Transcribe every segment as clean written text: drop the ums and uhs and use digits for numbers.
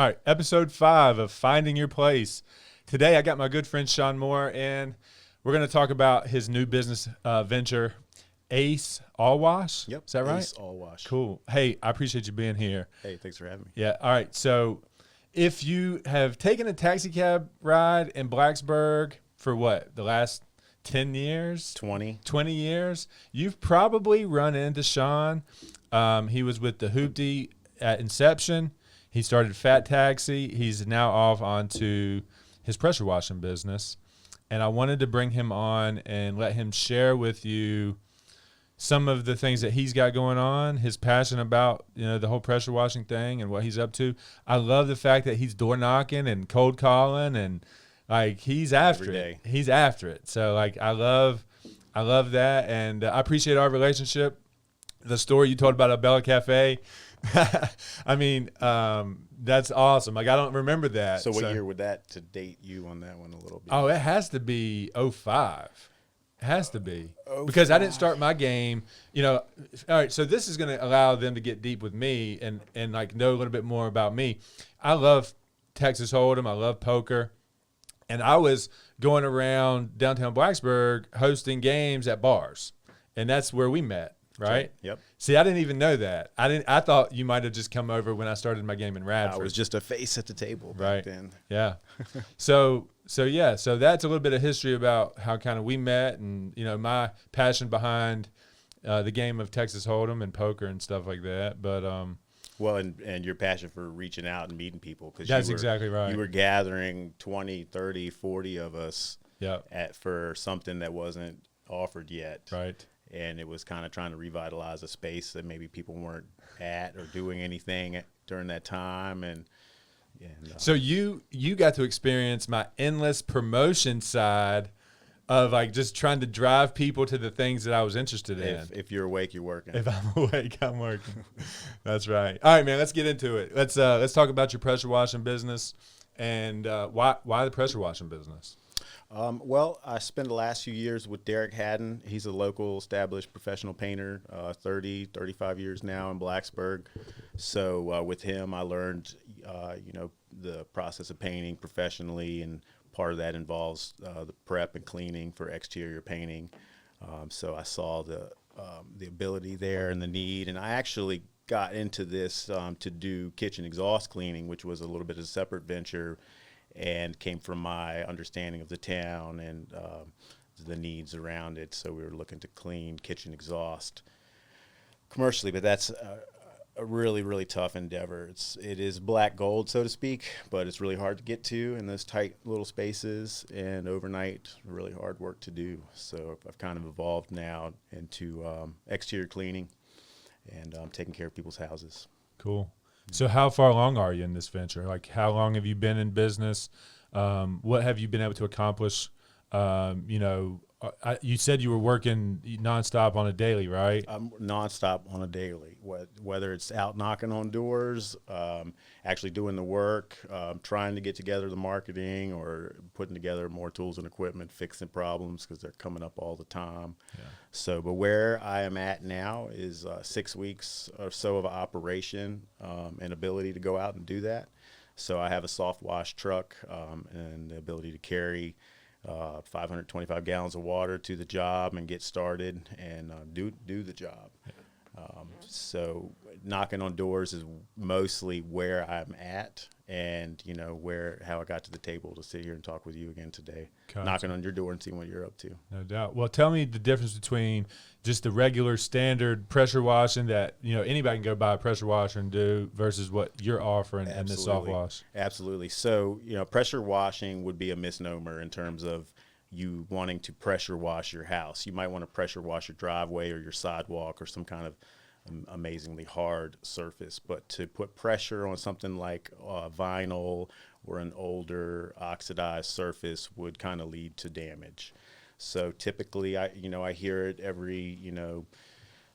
All right, episode 5 of Finding Your Place. Today I got my good friend Shawn Moore, and we're going to talk about his new business venture, Ace All Wash. Yep. Is that right? Ace All Wash. Cool. Hey, I appreciate you being here. Hey, thanks for having me. Yeah. All right. So if you have taken a taxi cab ride in Blacksburg for what, the last 10 years? 20 years, you've probably run into Shawn. He was with the Hooptie at inception. He started Fat Taxi. He's now off onto his pressure washing business. And I wanted to bring him on and let him share with you some of the things that he's got going on, his passion about, the whole pressure washing thing and what he's up to. I love the fact that he's door knocking and cold calling and he's after it. He's after it. So I love that. And I appreciate our relationship. The story you told about Bella Cafe. I mean, that's awesome. I don't remember that. So what year would that to date you on that one a little bit? Oh, it has to be 05. It has to be. Because I didn't start my game, all right, so this is going to allow them to get deep with me and know a little bit more about me. I love Texas Hold'em. I love poker. And I was going around downtown Blacksburg hosting games at bars. And that's where we met. Right? Yep. See, I didn't even know that. I thought you might have just come over when I started my game in Radford. I was just a face at the table back then. Yeah. So that's a little bit of history about how kind of we met and, my passion behind the game of Texas Hold'em and poker and stuff like that. But well, and your passion for reaching out and meeting people. That's exactly right. You were gathering 20, 30, 40 of us for something that wasn't offered yet. Right. And it was kind of trying to revitalize a space that maybe people weren't at or doing anything during that time. So you got to experience my endless promotion side of just trying to drive people to the things that I was interested in. If you're awake, you're working. If I'm awake, I'm working. That's right. All right, man, let's get into it. Let's talk about your pressure washing business and why the pressure washing business. Well, I spent the last few years with Derek Haddon. He's a local established professional painter, 35 years now in Blacksburg. So with him, I learned, the process of painting professionally, and part of that involves the prep and cleaning for exterior painting. So I saw the ability there and the need, and I actually got into this to do kitchen exhaust cleaning, which was a little bit of a separate venture, and came from my understanding of the town and the needs around it. So we were looking to clean kitchen exhaust commercially, but that's a really, really tough endeavor. It is black gold, so to speak, but it's really hard to get to in those tight little spaces, and overnight, really hard work to do. So I've kind of evolved now into exterior cleaning and taking care of people's houses. Cool. So how far along are you in this venture? How long have you been in business? What have you been able to accomplish? You said you were working nonstop on a daily, right? I'm nonstop on a daily, whether it's out knocking on doors, actually doing the work, trying to get together the marketing, or putting together more tools and equipment, fixing problems because they're coming up all the time. Yeah. So, but where I am at now is 6 weeks or so of operation and ability to go out and do that. So I have a soft wash truck and the ability to carry 525 gallons of water to the job and get started and do the job. So knocking on doors is mostly where I'm at, and how I got to the table to sit here and talk with you again today. Gotcha. Knocking on your door and seeing what you're up to. No doubt. Well, tell me the difference between just the regular standard pressure washing that anybody can go buy a pressure washer and do versus what you're offering and the soft wash. Absolutely. So pressure washing would be a misnomer in terms of you wanting to pressure wash your house. You might want to pressure wash your driveway or your sidewalk or some kind of amazingly hard surface, but to put pressure on something like vinyl or an older oxidized surface would kind of lead to damage. So typically, I hear it every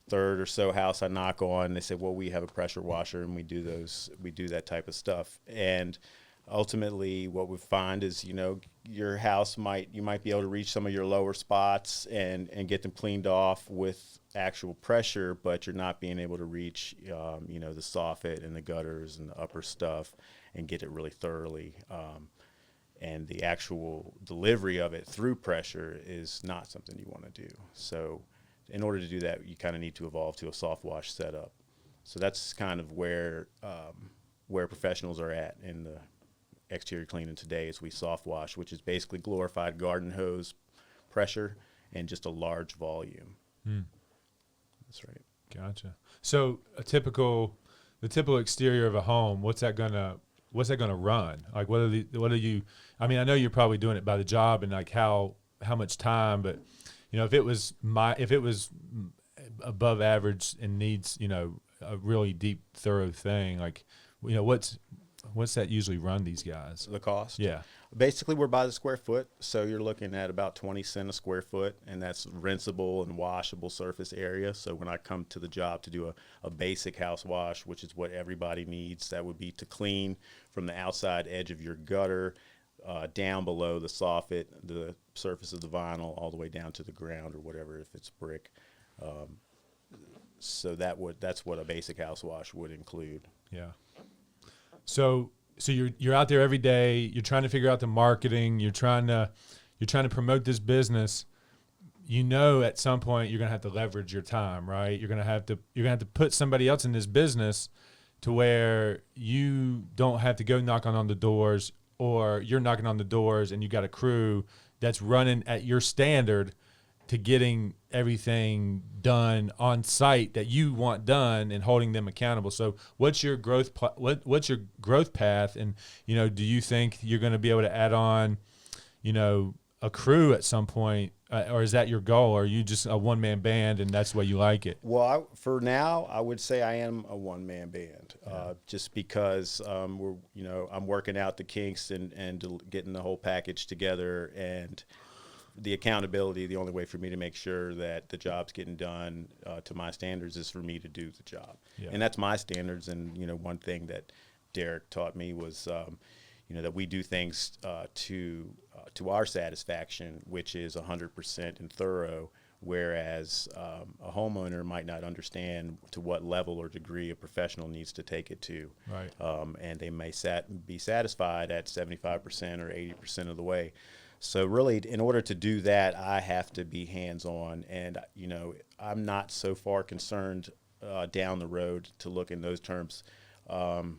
third or so house I knock on. They say, well, we have a pressure washer and we do that type of stuff. And ultimately what we find is, your house you might be able to reach some of your lower spots and get them cleaned off with actual pressure, but you're not being able to reach, the soffit and the gutters and the upper stuff. and get it really thoroughly. And the actual delivery of it through pressure is not something you want to do. So in order to do that, you kind of need to evolve to a soft wash setup. So that's kind of where professionals are at in the exterior cleaning today, is we soft wash, which is basically glorified garden hose pressure and just a large volume. That's right. Gotcha. So the typical exterior of a home, what's that gonna run? Like, what are you? I mean, I know you're probably doing it by the job and like how much time, but if it was above average and needs a really deep, thorough thing, like what's that usually run these guys? The cost? Yeah. Basically, we're by the square foot, so you're looking at about 20 cents a square foot, and that's rinsable and washable surface area. So when I come to the job to do a basic house wash, which is what everybody needs, that would be to clean from the outside edge of your gutter down below the soffit, the surface of the vinyl, all the way down to the ground or whatever, if it's brick. So that's what a basic house wash would include. Yeah. So you're out there every day. You're trying to figure out the marketing. You're trying to promote this business. At some point you're gonna have to leverage your time, right? You're gonna have to put somebody else in this business to where you don't have to go knocking on the doors, or you're knocking on the doors and you got a crew that's running at your standard to getting everything done on site that you want done and holding them accountable. So what's your growth what's your growth path? And do you think you're going to be able to add on a crew at some point, or is that your goal, or are you just a one-man band and that's the way you like it? Well, for now I would say I am a one-man band, just because I'm working out the kinks and getting the whole package together, and the accountability, the only way for me to make sure that the job's getting done to my standards is for me to do the job. Yeah. And that's my standards. And, one thing that Derek taught me was, that we do things to our satisfaction, which is 100% and thorough, whereas a homeowner might not understand to what level or degree a professional needs to take it to. Right. And they may be satisfied at 75% or 80% of the way. So really, in order to do that, I have to be hands-on, and I'm not so far concerned down the road to look in those terms. Kind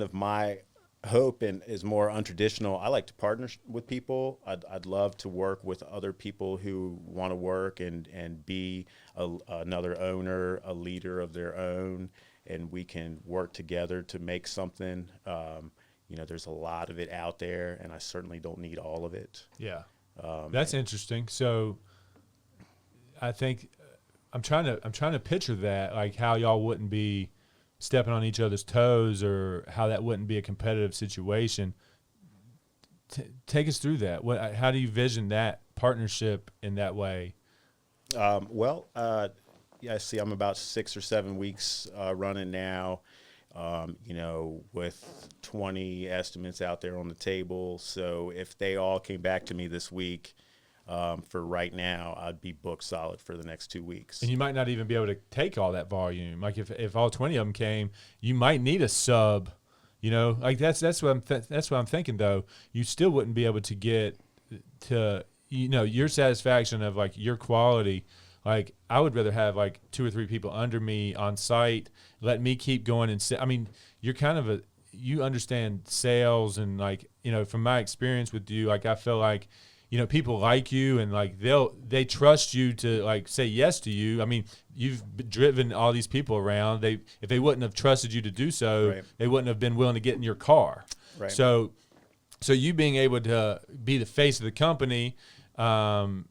of my hope is more untraditional. I like to partner with people. I'd love to work with other people who want to work and be another owner, a leader of their own, and we can work together to make something. There's a lot of it out there, and I certainly don't need all of it. Yeah, that's interesting. So, I think I'm trying to picture that, like how y'all wouldn't be stepping on each other's toes, or how that wouldn't be a competitive situation. Take us through that. How do you vision that partnership in that way? Yeah, see, I'm about 6 or 7 weeks running now. With 20 estimates out there on the table. So if they all came back to me this week, for right now, I'd be booked solid for the next 2 weeks. And you might not even be able to take all that volume. Like if all 20 of them came, you might need a sub. Like that's what I'm thinking though. You still wouldn't be able to get to your satisfaction of like your quality. Like I would rather have like 2 or 3 people under me on site, let me keep going and you're kind of you understand sales, and like, from my experience with you, like I feel like, people like you, and like they trust you to like say yes to you. I mean, you've driven all these people around. If they wouldn't have trusted you to do so, right, they wouldn't have been willing to get in your car. Right. So you being able to be the face of the company, and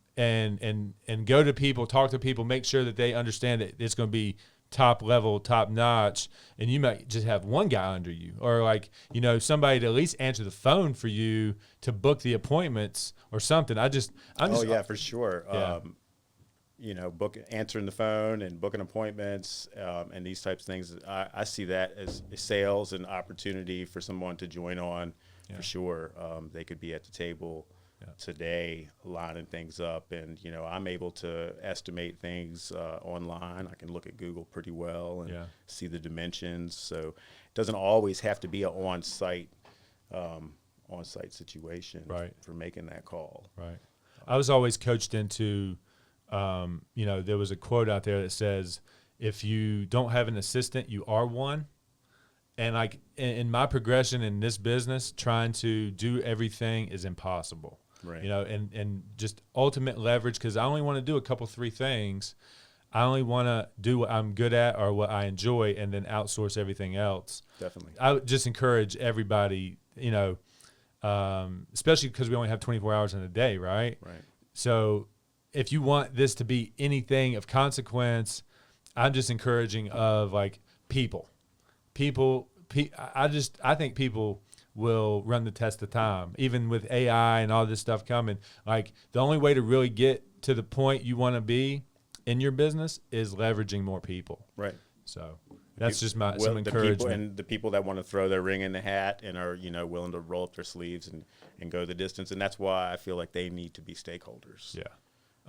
go to people, talk to people, make sure that they understand that it's going to be top level, top notch, and you might just have one guy under you, or like, somebody to at least answer the phone for you to book the appointments or something. Yeah, for sure. Yeah. Answering the phone and booking appointments, and these types of things. I see that as sales and opportunity for someone to join on. Yeah. For sure. They could be at the table today, lining things up. And, I'm able to estimate things online. I can look at Google pretty well and see the dimensions. So it doesn't always have to be an on-site situation for making that call. Right. I was always coached into, there was a quote out there that says, if you don't have an assistant, you are one. And like in my progression in this business, trying to do everything is impossible. Right. And just ultimate leverage, because I only want to do a couple, 3 things. I only want to do what I'm good at or what I enjoy, and then outsource everything else. Definitely. I would just encourage everybody, especially because we only have 24 hours in a day, right? Right. So if you want this to be anything of consequence, I'm just encouraging of like people. I think people will run the test of time, even with AI and all this stuff coming. Like the only way to really get to the point you want to be in your business is leveraging more people. Right. So that's just some encouragement. And the people that want to throw their ring in the hat and are, willing to roll up their sleeves and go the distance. And that's why I feel like they need to be stakeholders. Yeah.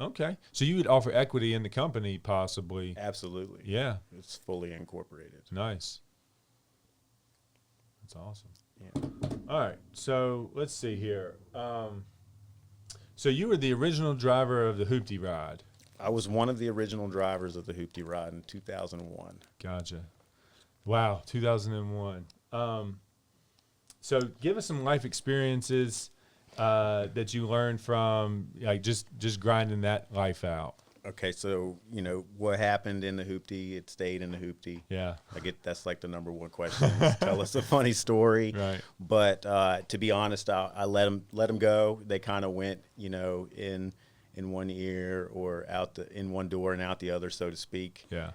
Okay. So you would offer equity in the company possibly. Absolutely. Yeah. It's fully incorporated. Nice. That's awesome. Yeah. All right. So let's see here. So you were the original driver of the Hooptie ride. I was one of the original drivers of the Hooptie ride in 2001. Gotcha. Wow. 2001. So give us some life experiences that you learned from like just grinding that life out. Okay, so what happened in the Hooptie? It stayed in the Hooptie. Yeah, that's like the number one question. Is tell us a funny story. Right. But to be honest, I let them go. They kind of went, in one ear or in one door and out the other, so to speak. Yeah.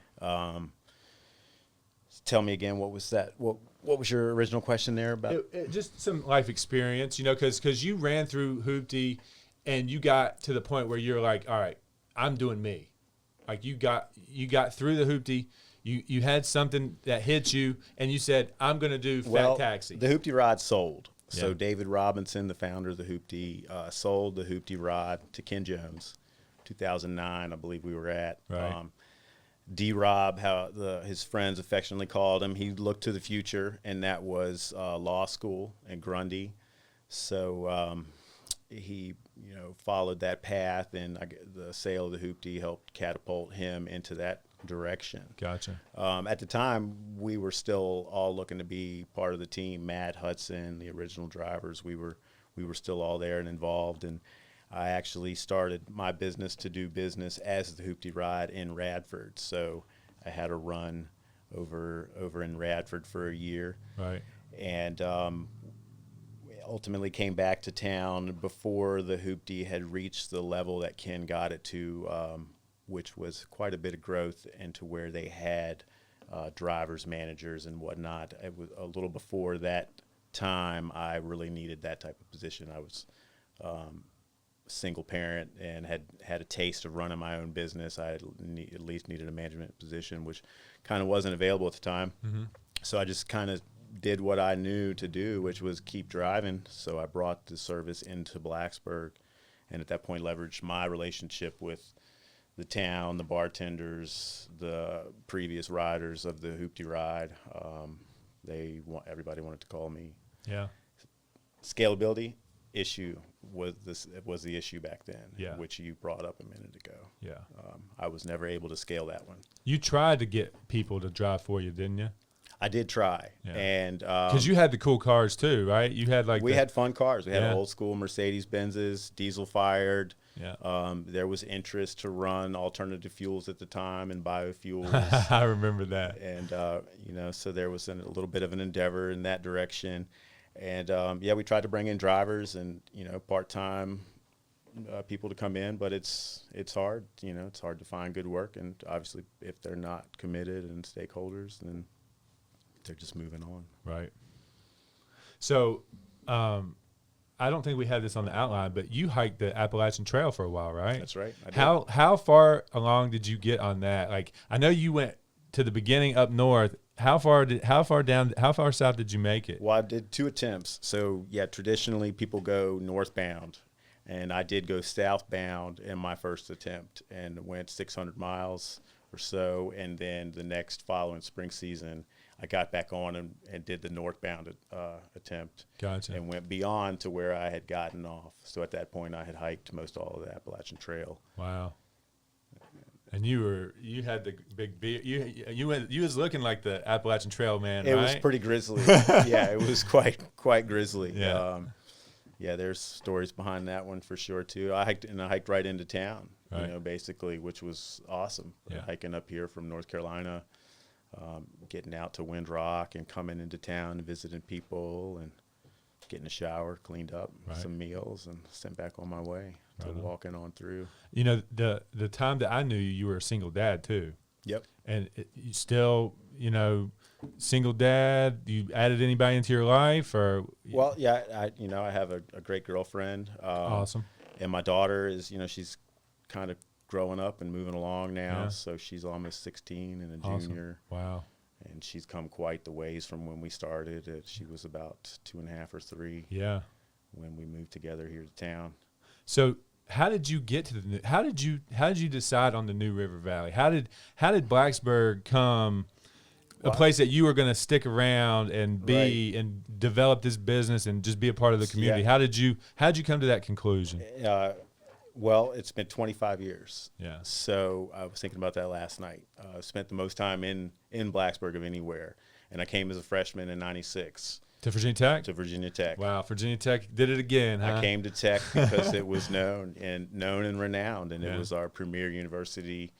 Tell me again, what was that? What was your original question there about? Just some life experience, because you ran through Hooptie, and you got to the point where you're like, all right, I'm doing me. Like you got through the Hooptie, you had something that hit you, and you said, I'm going to do Fat Taxi. The Hooptie ride sold. Yeah. So David Robinson, the founder of the Hooptie, sold the Hooptie ride to Ken Jones, 2009, I believe we were at. Right. D-Rob, how his friends affectionately called him, he looked to the future, and that was law school in Grundy. So he followed that path, and the sale of the Hooptie helped catapult him into that direction. Gotcha. At the time, we were still all looking to be part of the team. Matt, Hudson, the original drivers, we were still all there and involved. And I actually started my business to do business as the Hooptie ride in Radford. So I had a run over in Radford for a year. Right. And ultimately came back to town before the Hooptie had reached the level that Ken got it to, which was quite a bit of growth, and to where they had drivers, managers, and whatnot. It was a little before that time. I really needed that type of position. I was single parent and had a taste of running my own business. I at least needed a management position, which kind of wasn't available at the time. Mm-hmm. So I just kind of did what I knew to do, which was keep driving. So I brought the service into Blacksburg, and at that point leveraged my relationship with the town, the bartenders, the previous riders of the Hooptie ride. Everybody wanted to call me. Yeah. Scalability issue was the issue back then, yeah, which you brought up a minute ago. Yeah. I was never able to scale that one. You tried to get people to drive for you, didn't you? I did try, yeah. And because you had the cool cars too, right? You had we had fun cars. We had old school Mercedes Benzes, diesel fired. Yeah. There was interest to run alternative fuels at the time and biofuels. I remember that. And so there was a little bit of an endeavor in that direction. And we tried to bring in drivers and part-time people to come in, but it's hard. It's hard to find good work, and obviously if they're not committed and stakeholders, then they're just moving on. Right. So, I don't think we had this on the outline, but you hiked the Appalachian Trail for a while, right? That's right. I did. How far along did you get on that? Like, I know you went to the beginning up north. How far south did you make it? Well, I did 2 attempts. So traditionally people go northbound, And I did go southbound in my first attempt and went 600 miles or so. And then the next following spring season, I got back on and did the northbound attempt. Gotcha. And went beyond to where I had gotten off. So at that point, I had hiked most all of the Appalachian Trail. Wow. And you had the big beard. You was looking like the Appalachian Trail man, It right? was pretty grizzly. Yeah, it was quite grizzly. Yeah. Yeah, there's stories behind that one for sure too. I hiked right into town, Right. basically, which was awesome. Yeah. Hiking up here from North Carolina, getting out to Wind Rock and coming into town, visiting people, and getting a shower, cleaned up, Right. some meals, and sent back on my way to Right on. walking on through. The time that I knew you, you were a single dad too. Yep. And you still, single dad. You added anybody into your life, or Well, yeah, I have a great girlfriend. awesome. And my daughter is, she's kind of growing up and moving along now. Yeah. So she's almost 16 and a Awesome. junior. Wow. And she's come quite the ways from when we started. She was about 2.5 or 3 Yeah. when we moved together here to town. So how did you get to how did you decide on the New River Valley? How did Blacksburg come a place that you were going to stick around and be and develop this business and just be a part of the community? Yeah. How did you come to that conclusion? Well, it's been 25 years. Yeah. So I was thinking about that last night. Spent the most time in Blacksburg of anywhere. And I came as a freshman in 96 To Virginia Tech? to Virginia Tech. Wow, Virginia Tech did it again, huh? I came to Tech because it was known and renowned, and Yeah. it was our premier university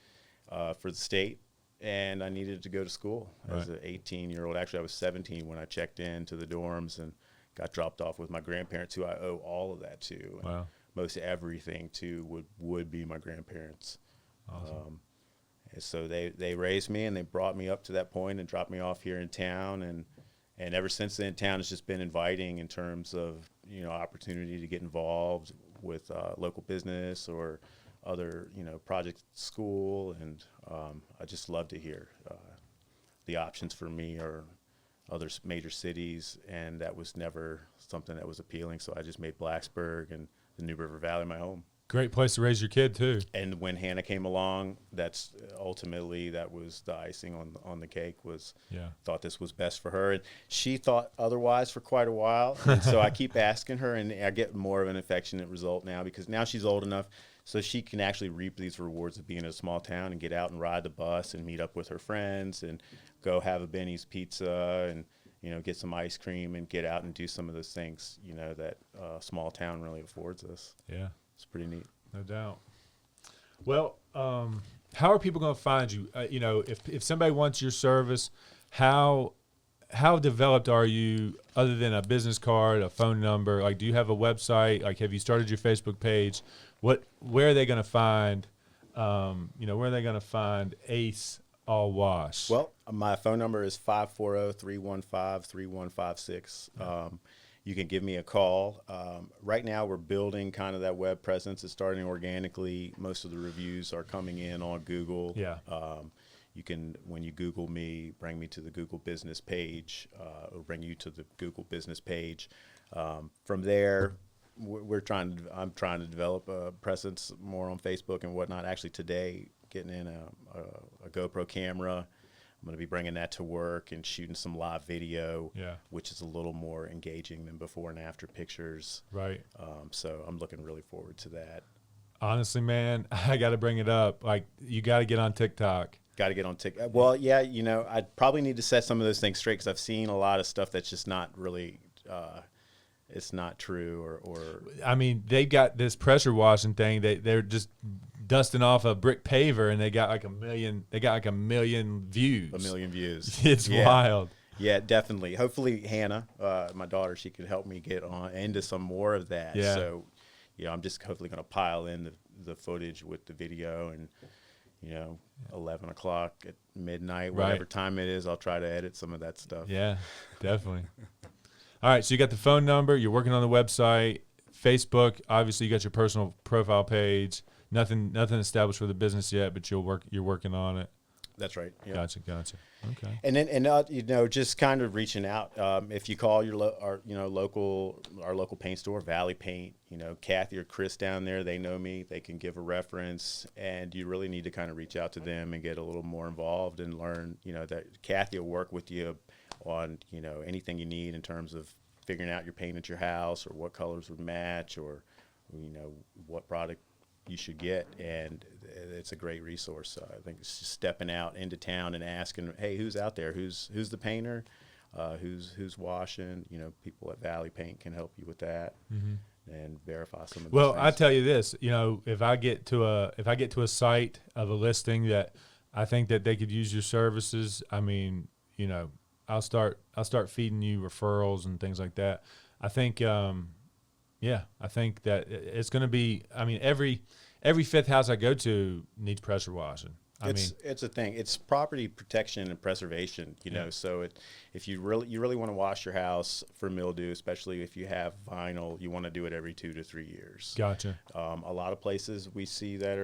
for the state. And I needed to go to school as an 18-year-old. Actually, I was 17 when I checked in to the dorms and got dropped off with my grandparents, who I owe all of that to. Wow. Most everything to would be my grandparents. Awesome. And so they raised me and they brought me up to that point and dropped me off here in town. And ever since then, town has just been inviting in terms of, opportunity to get involved with local business or other, projects at school. And I just love to hear the options for me or other major cities. And that was never something that was appealing. So I just made Blacksburg and the New River Valley my home. Great place to raise your kid too. And when Hannah came along, that was the icing on the cake. Thought this was best for her, and she thought otherwise for quite a while. And so I keep asking her, and I get more of an affectionate result now because now she's old enough so she can actually reap these rewards of being in a small town and get out and ride the bus and meet up with her friends and go have a Benny's pizza and get some ice cream and get out and do some of those things that small town really affords us. Yeah. It's pretty neat. No doubt. Well, how are people going to find you? If somebody wants your service, how developed are you other than a business card, a phone number? Like, do you have a website? Like, have you started your Facebook page? Where are they going to find, Ace All Wash? Well, my phone number is 540-315-3156. You can give me a call. Right now, we're building kind of that web presence. It's starting organically. Most of the reviews are coming in on Google. Yeah. You can, when you Google me, bring me to the Google business page, or bring you to the Google business page. From there, I'm trying to develop a presence more on Facebook and whatnot. Actually, today, getting in a GoPro camera. I'm going to be bringing that to work and shooting some live video, which is a little more engaging than before and after pictures. Right. So I'm looking really forward to that. Honestly, man, I got to bring it up. Like, you got to get on TikTok. Got to get on TikTok. Well, yeah, I probably need to set some of those things straight because I've seen a lot of stuff that's just not really, it's not true or. I mean, they got this pressure washing thing. They're just dusting off a brick paver, and they got like a million. They got like a million views. A million views. It's wild. Yeah, definitely. Hopefully, Hannah, my daughter, she could help me get on into some more of that. Yeah. So, I'm just hopefully going to pile in the footage with the video and, 11 o'clock at midnight, whatever time it is, I'll try to edit some of that stuff. Yeah, definitely. All right, so you got the phone number. You're working on the website, Facebook. Obviously, you got your personal profile page. Nothing established for the business yet, but you're working on it. That's right. Yep. Gotcha. Okay. And then you know, just kind of reaching out. If you call our local paint store, Valley Paint, you know, Kathy or Chris down there, they know me. They can give a reference, and you really need to kind of reach out to them and get a little more involved and learn. You know, that Kathy will work with you on, you know, anything you need in terms of figuring out your paint at your house, or what colors would match, or, you know, what product you should get. And it's a great resource. I think it's just stepping out into town and asking, hey, who's out there? Who's the painter? Who's washing? You know, people at Valley Paint can help you with that. And verify some of those Well, things. I tell you this, you know, if I get to a site of a listing that I think that they could use your services, I mean, you know, I'll start feeding you referrals and things like that. I think, I think that it's going to be. I mean, every fifth house I go to needs pressure washing. It's a thing. It's property protection and preservation, you know. So if you really want to wash your house for mildew, especially if you have vinyl, you want to do it every 2 to 3 years. Gotcha. A lot of places I see that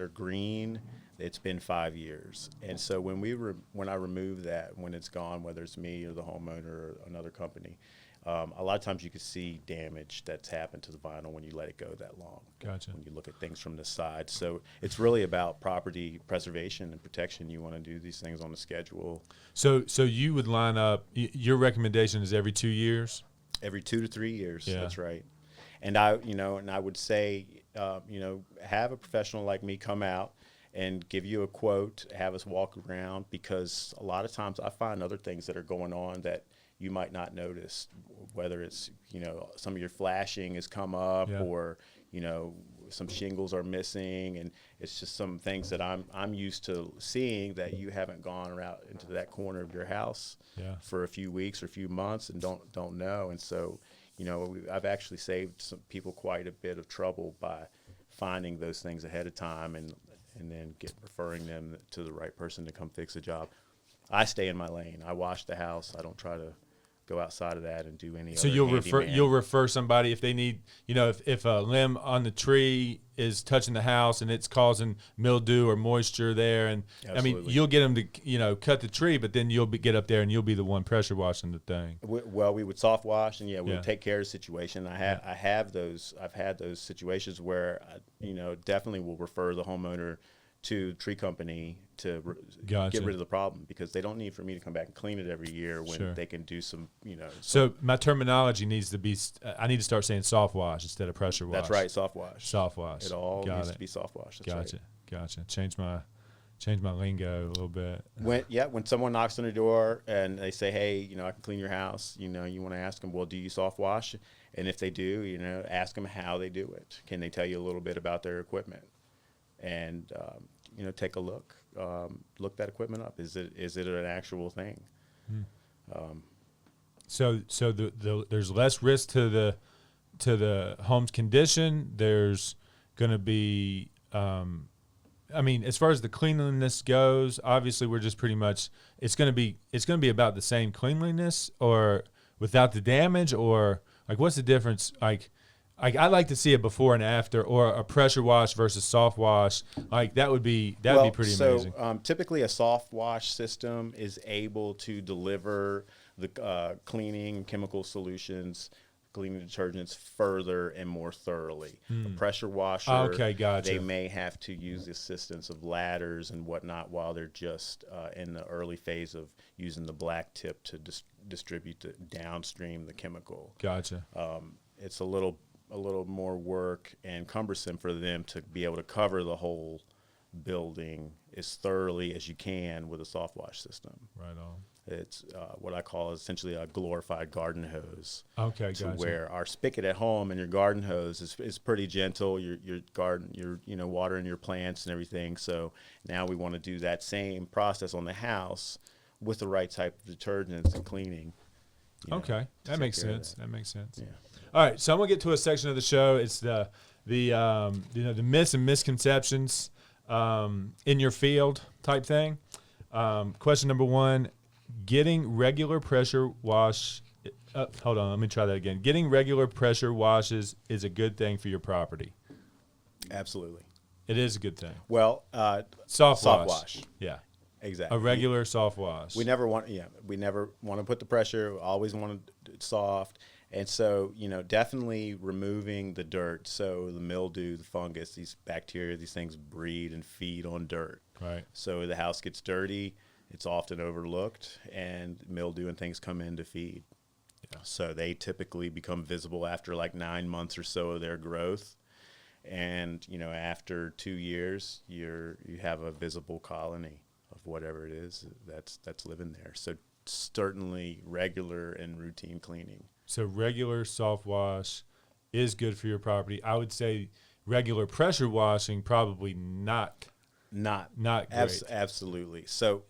are green, it's been 5 years. And so when I remove that, when it's gone, whether it's me or the homeowner or another company, a lot of times you can see damage that's happened to the vinyl when you let it go that long. Gotcha. When you look at things from the side. So it's really about property preservation and protection. You want to do these things on a schedule. So you would line up. Your recommendation is every 2 years. Every 2 to 3 years. Yeah. That's right. And I would say, have a professional like me come out and give you a quote, have us walk around, because a lot of times I find other things that are going on that you might not notice, whether it's, you know, some of your flashing has come up, or, you know, some shingles are missing, and it's just some things that I'm used to seeing that you haven't gone around into that corner of your house for a few weeks or a few months and don't know. And so, you know, I've actually saved some people quite a bit of trouble by finding those things ahead of time and then referring them to the right person to come fix a job. I stay in my lane. I wash the house. I don't try to go outside of that and do any other. So you'll refer somebody if they need, you know, if a limb on the tree is touching the house and it's causing mildew or moisture there, and Absolutely. I mean, you'll get them to, you know, cut the tree, but then get up there and you'll be the one pressure washing the thing. Well, we would soft wash, and we would take care of the situation. I've had those situations where definitely will refer the homeowner to tree company to get rid of the problem, because they don't need for me to come back and clean it every year when they can do some, So my terminology needs to be, I need to start saying soft wash instead of pressure wash. That's right, soft wash. Soft wash. It all needs to be soft wash. That's right. Gotcha. Change my lingo a little bit. When someone knocks on the door and they say, hey, I can clean your house, you want to ask them, well, do you soft wash? And if they do, ask them how they do it. Can they tell you a little bit about their equipment? And take a look. Look that equipment up. Is it an actual thing? So there's less risk to the home's condition. There's going to be, as far as the cleanliness goes, obviously we're just pretty much, it's going to be about the same cleanliness, or without the damage, or like what's the difference? Like I'd like to see a before and after, or a pressure wash versus soft wash. Like that'd be pretty amazing. Typically a soft wash system is able to deliver the cleaning chemical solutions, cleaning detergents further and more thoroughly. A pressure washer, gotcha. They may have to use the assistance of ladders and whatnot while they're just in the early phase of using the black tip to distribute downstream the chemical. Gotcha. It's a little more work and cumbersome for them to be able to cover the whole building as thoroughly as you can with a soft wash system. Right on. It's what I call essentially a glorified garden hose. Okay, gotcha. Where our spigot at home and your garden hose is pretty gentle. Your garden, you're watering your plants and everything. So now we want to do that same process on the house with the right type of detergents and cleaning. Okay, that makes sense. That makes sense. Yeah. All right, so I'm gonna get to a section of the show. It's the myths and misconceptions in your field type thing. Question number 1: getting regular pressure wash. Hold on, let me try that again. Getting regular pressure washes is a good thing for your property. Absolutely. It is a good thing. Well, soft wash. Yeah. Exactly. A regular soft wash. We never want to put the pressure. We always want it soft. And so, definitely removing the dirt. So the mildew, the fungus, these bacteria, these things breed and feed on dirt. Right. So the house gets dirty. It's often overlooked, and mildew and things come in to feed. Yeah. So they typically become visible after like 9 months or so of their growth. And, after 2 years, you have a visible colony of whatever it is that's living there. So certainly regular and routine cleaning. So regular soft wash is good for your property. I would say regular pressure washing probably not great. Absolutely. So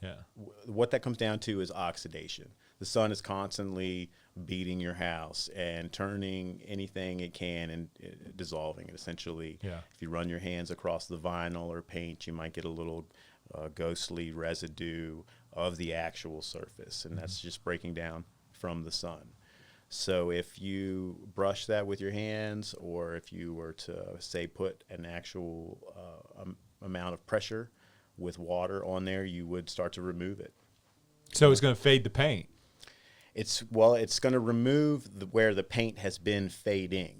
what that comes down to is oxidation. The sun is constantly beating your house and turning anything it can and dissolving it essentially. Yeah. If you run your hands across the vinyl or paint, you might get a little ghostly residue of the actual surface, and that's just breaking down from the sun. So if you brush that with your hands, or if you were to, say, put an actual amount of pressure with water on there, you would start to remove it. So it's going to fade the paint. It's going to remove where the paint has been fading.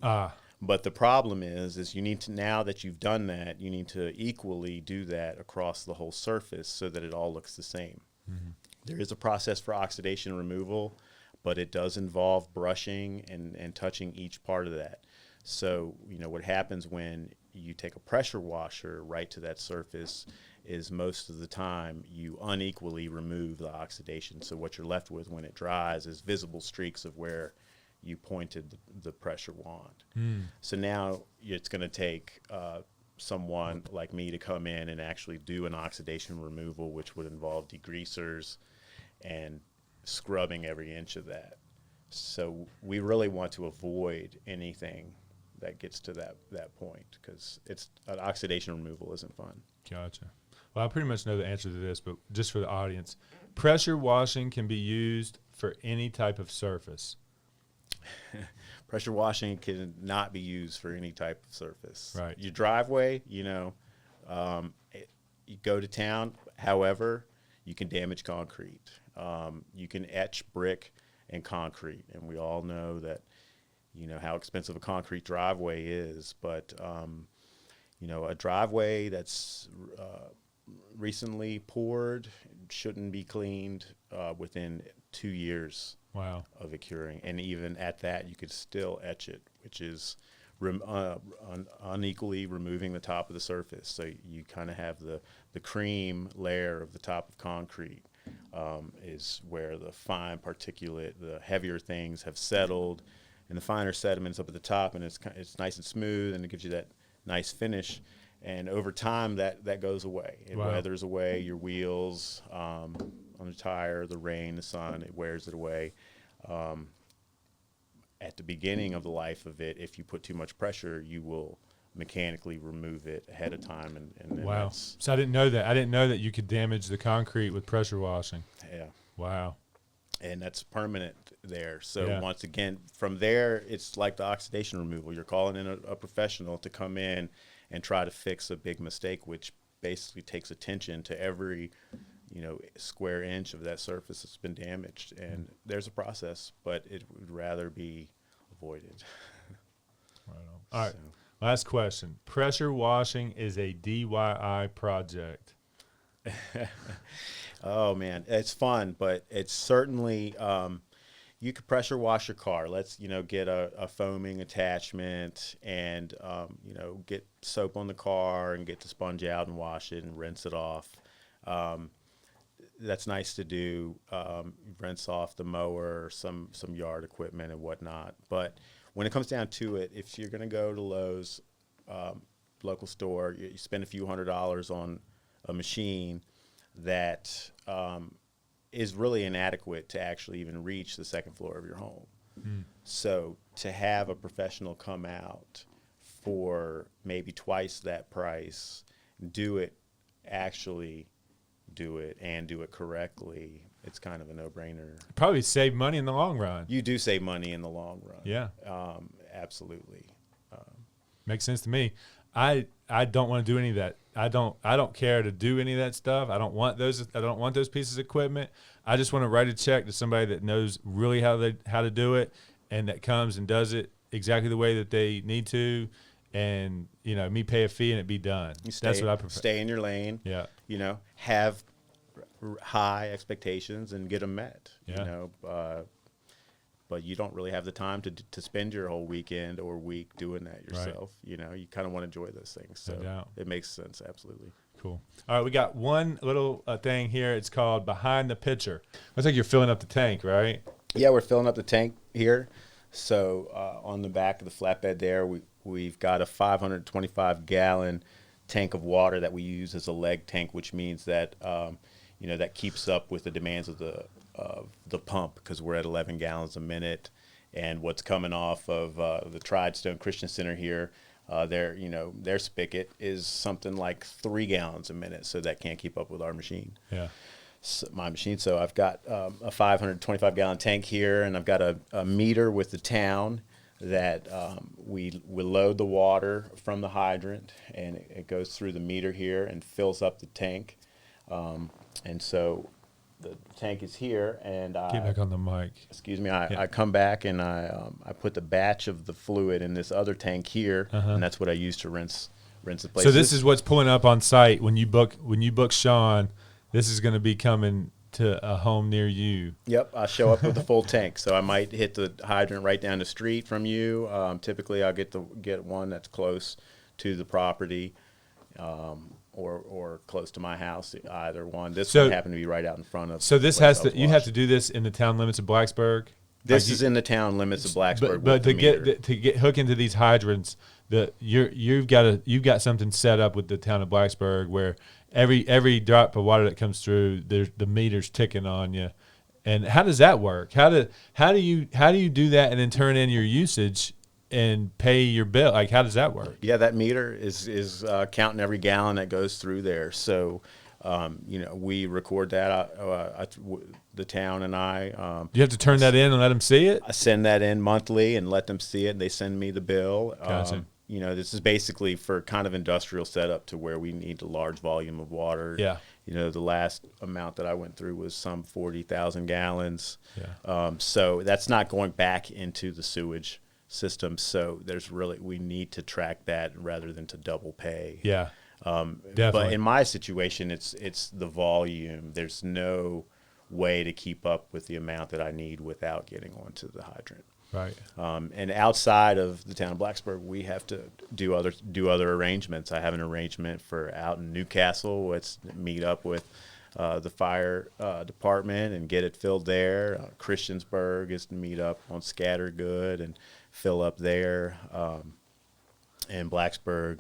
But the problem is you need to, now that you've done that, you need to equally do that across the whole surface so that it all looks the same. Mm-hmm. There is a process for oxidation removal, but it does involve brushing and touching each part of that. So, what happens when you take a pressure washer right to that surface is most of the time you unequally remove the oxidation. So what you're left with when it dries is visible streaks of where you pointed the pressure wand. So now it's going to take someone like me to come in and actually do an oxidation removal, which would involve degreasers and scrubbing every inch of that. So we really want to avoid anything that gets to that point, because oxidation removal isn't fun. Gotcha. Well, I pretty much know the answer to this, but just for the audience, pressure washing can be used for any type of surface. Pressure washing can not be used for any type of surface. Right. Your driveway, you go to town. However, you can damage concrete. You can etch brick and concrete, and we all know that, how expensive a concrete driveway is. But, a driveway that's recently poured shouldn't be cleaned within 2 years. Wow. Of it curing. And even at that, you could still etch it, which is unequally removing the top of the surface. So you kind of have the cream layer of the top of concrete is where the fine particulate, the heavier things have settled, and the finer sediments up at the top, and it's nice and smooth, and it gives you that nice finish. And over time, that goes away. It weathers away your wheels, on the tire, the rain, the sun, it wears it away. At the beginning of the life of it, if you put too much pressure, you will mechanically remove it ahead of time. And wow. So I didn't know that. I didn't know that you could damage the concrete with pressure washing. Yeah. Wow. And that's permanent there. So once again, from there, it's like the oxidation removal. You're calling in a professional to come in and try to fix a big mistake, which basically takes attention to every square inch of that surface that's been damaged. And there's a process, but it would rather be avoided. Right on. All right. Last question. Pressure washing is a DIY project. Oh, man. It's fun, but it's certainly you could pressure wash your car. Let's, get a foaming attachment and, get soap on the car and get the sponge out and wash it and rinse it off. That's nice to do. Rinse off the mower, some yard equipment and whatnot. But when it comes down to it, if you're going to go to Lowe's, local store, you spend a few $100s on a machine that is really inadequate to actually even reach the second floor of your home. So to have a professional come out for maybe twice that price, do it and do it correctly, it's kind of a no-brainer. Probably save money in the long run. You do save money in the long run. Yeah. Absolutely. Makes sense to me. I don't want to do any of that. I don't care to do any of that stuff. I don't want those pieces of equipment. I just want to write a check to somebody that knows really how to do it, and that comes and does it exactly the way that they need to, and me pay a fee and it be done. That's what I prefer. Stay in your lane. Yeah. Have high expectations and get them met. Yeah. But you don't really have the time to spend your whole weekend or week doing that yourself. Right. You kind of want to enjoy those things. So no doubt. It makes sense. Absolutely. Cool. All right, we got one little thing here. It's called Behind the Pitcher. Looks like you're filling up the tank, right? Yeah, we're filling up the tank here. So on the back of the flatbed there, we've got a 525-gallon tank of water that we use as a leg tank, which means that that keeps up with the demands of the pump, because we're at 11 gallons a minute. And what's coming off of the Tridestone Christian Center here, their spigot is something like 3 gallons a minute, so that can't keep up with our machine. Yeah. So my machine. So I've got a 525-gallon tank here, and I've got a meter with the town that we load the water from the hydrant, and it goes through the meter here and fills up the tank. And so the tank is here, and get back on the mic. Excuse me. I come back and I put the batch of the fluid in this other tank here, and that's what I use to rinse the place. So this is what's pulling up on site when you book Shawn. This is going to be coming to a home near you. Yep, I show up with the full tank. So I might hit the hydrant right down the street from you. Typically, I'll get one that's close to the property, or close to my house. Either one. This one happened to be right out in front of. So this you have to do this in the town limits of Blacksburg. This is in the town limits of Blacksburg. But to get hook into these hydrants, you've got something set up with the town of Blacksburg where every drop of water that comes through, the meter's ticking on you. And how does that work? How do you do that and then turn in your usage and pay your bill? Like, how does that work? Yeah, that meter is counting every gallon that goes through there. So, we record that. The town and I. You have to turn that in and let them see it? I send that in monthly and let them see it, and they send me the bill. Gotcha. This is basically for kind of industrial setup to where we need a large volume of water. Yeah. The last amount that I went through was some 40,000 gallons. Yeah. So that's not going back into the sewage system. So we need to track that rather than to double pay. Yeah. Definitely. But in my situation, it's the volume. There's no way to keep up with the amount that I need without getting onto the hydrant. Right. And outside of the town of Blacksburg, we have to do other arrangements. I have an arrangement for out in Newcastle. Let's meet up with the fire department and get it filled there. Christiansburg is to meet up on Scattergood and fill up there. In Blacksburg,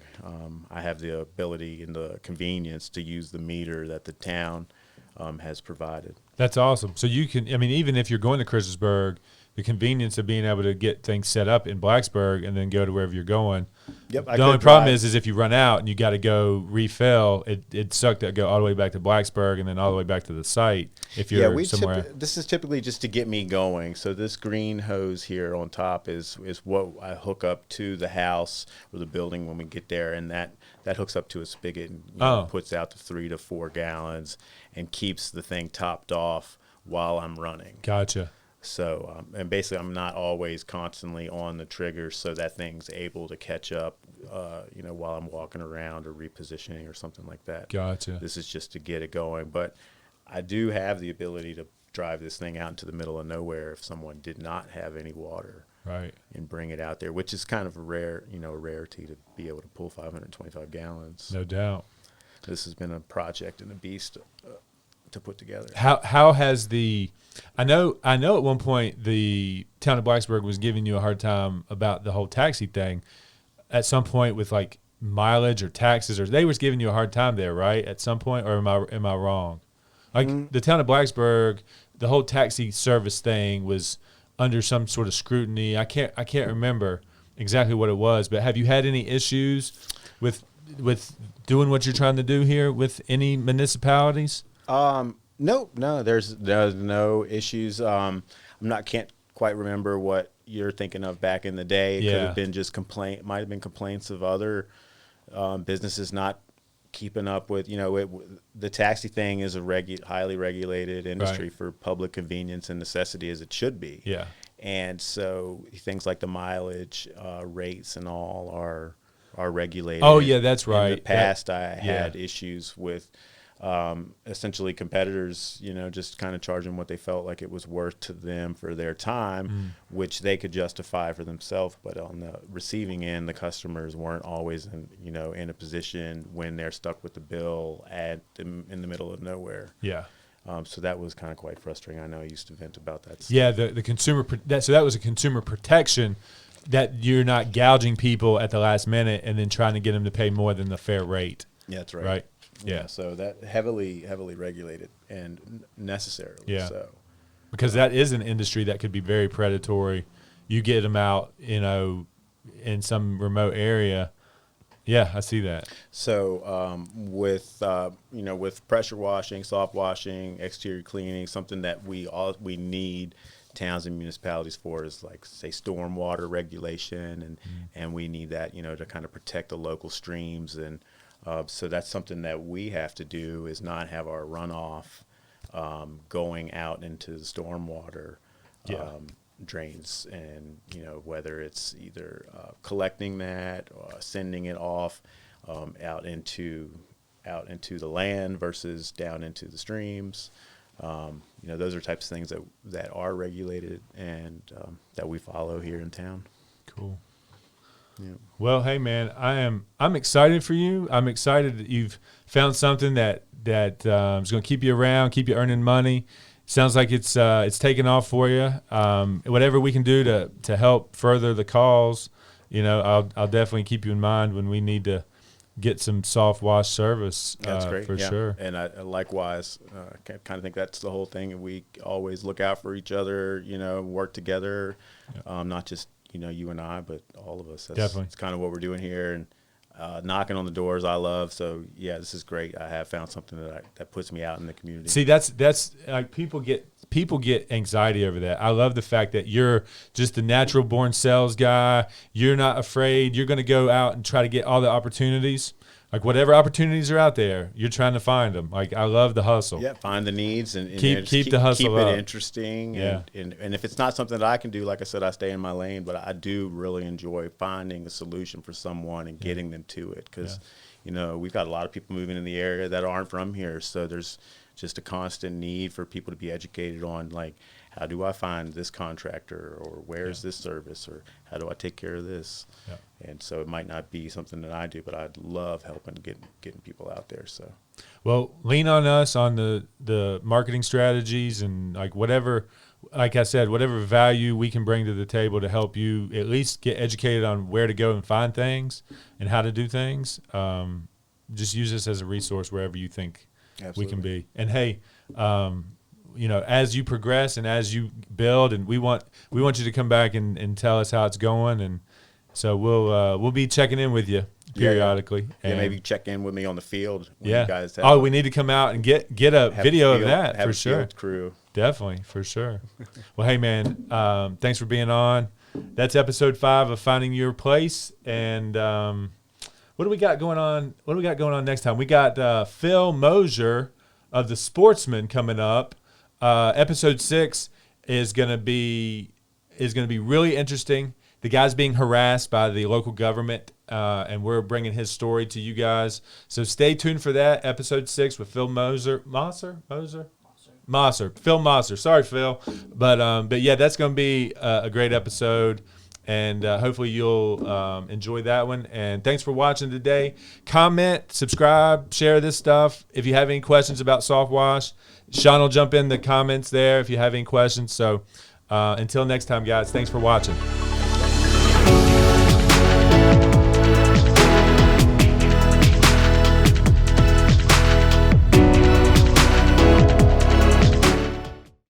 I have the ability and the convenience to use the meter that the town has provided. That's awesome. So you can, even if you're going to Christiansburg, the convenience of being able to get things set up in Blacksburg and then go to wherever you're going. Yep. The only problem is if you run out and you got to go refill, it'd suck to go all the way back to Blacksburg and then all the way back to the site if you're somewhere. This is typically just to get me going. So this green hose here on top is what I hook up to the house or the building when we get there, and that hooks up to a spigot and puts out the 3 to 4 gallons and keeps the thing topped off while I'm running. Gotcha. So, and basically I'm not always constantly on the trigger, so that thing's able to catch up, while I'm walking around or repositioning or something like that. Gotcha. This is just to get it going. But I do have the ability to drive this thing out into the middle of nowhere if someone did not have any water. Right. And bring it out there, which is kind of a rarity to be able to pull 525 gallons. No doubt. This has been a project and a beast to put together. How has I know at one point the town of Blacksburg was giving you a hard time about the whole taxi thing at some point with like mileage or taxes, or they was giving you a hard time there, right? At some point, or am I wrong? Like the town of Blacksburg, the whole taxi service thing was under some sort of scrutiny. I can't remember exactly what it was, but have you had any issues with doing what you're trying to do here with any municipalities? No, there's no issues. Can't quite remember what you're thinking of back in the day. It could have been just might have been complaints of other businesses not keeping up with, the taxi thing is a highly regulated industry Right. for public convenience and necessity, as it should be. Yeah. And so things like the mileage rates and all are regulated. Oh, yeah, that's In right. the past, I had issues with essentially competitors, just kind of charging what they felt like it was worth to them for their time, which they could justify for themselves. But on the receiving end, the customers weren't always in a position when they're stuck with the bill in the middle of nowhere. Yeah. So that was kind of quite frustrating. I know I used to vent about that stuff. Yeah, the consumer so that was a consumer protection, that you're not gouging people at the last minute and then trying to get them to pay more than the fair rate. Yeah, that's right. Right. Yeah. So that heavily regulated and necessarily. Yeah. So Because that is an industry that could be very predatory. You get them out, in some remote area. Yeah, I see that. So with pressure washing, soft washing, exterior cleaning, something that we need towns and municipalities for is, like, say, stormwater regulation, and we need that to kind of protect the local streams, and so that's something that we have to do, is not have our runoff going out into the stormwater drains, and whether it's either collecting that or sending it off out into the land versus down into the streams. Those are types of things that are regulated and that we follow here in town. Cool. Yeah. Well, hey man, I'm excited for you. I'm excited that you've found something that is going to keep you around, keep you earning money. Sounds like it's taken off for you. Whatever we can do to help further the cause, I'll definitely keep you in mind when we need to get some soft wash service. That's great, for sure. And I likewise kind of think that's the whole thing. And we always look out for each other, work together, not just you and I, but all of us. Definitely, it's kind of what we're doing here, and knocking on the doors I love. So yeah, this is great. I have found something that puts me out in the community. See, that's like people get anxiety over that. I love the fact that you're just a natural born sales guy. You're not afraid. You're going to go out and try to get all the opportunities. Like, whatever opportunities are out there, you're trying to find them. Like, I love the hustle. Yeah, find the needs and keep the hustle keep up. it interesting. Yeah. And if it's not something that I can do, like I said, I stay in my lane. But I do really enjoy finding a solution for someone and getting them to it, because we've got a lot of people moving in the area that aren't from here. So there's just a constant need for people to be educated on, like, how do I find this contractor, or where's this service, or how do I take care of this? Yeah. And so it might not be something that I do, but I'd love helping getting people out there. So, well, lean on us on the marketing strategies, and whatever I said, whatever value we can bring to the table to help you at least get educated on where to go and find things and how to do things. Just use us as a resource wherever you think we can be. And hey, as you progress and as you build, and we want you to come back and tell us how it's going, and so we'll be checking in with you periodically. Yeah, maybe check in with me on the field. When you guys have we need to come out and get a video of that, have for a sure. Field crew. Definitely, for sure. Well, hey man, thanks for being on. That's episode 5 of Finding Your Place. And what do we got going on? What do we got going on next time? We got Phil Mosier of The Sportsman coming up. Episode 6 is going to be really interesting. The guy's being harassed by the local government, and we're bringing his story to you guys. So stay tuned for that. Episode 6 with Phil Mosier. Phil Mosier. Sorry, Phil. But yeah, that's going to be a great episode, and hopefully you'll enjoy that one. And thanks for watching today. Comment, subscribe, share this stuff. If you have any questions about soft wash, Shawn will jump in the comments there if you have any questions. So until next time, guys, thanks for watching.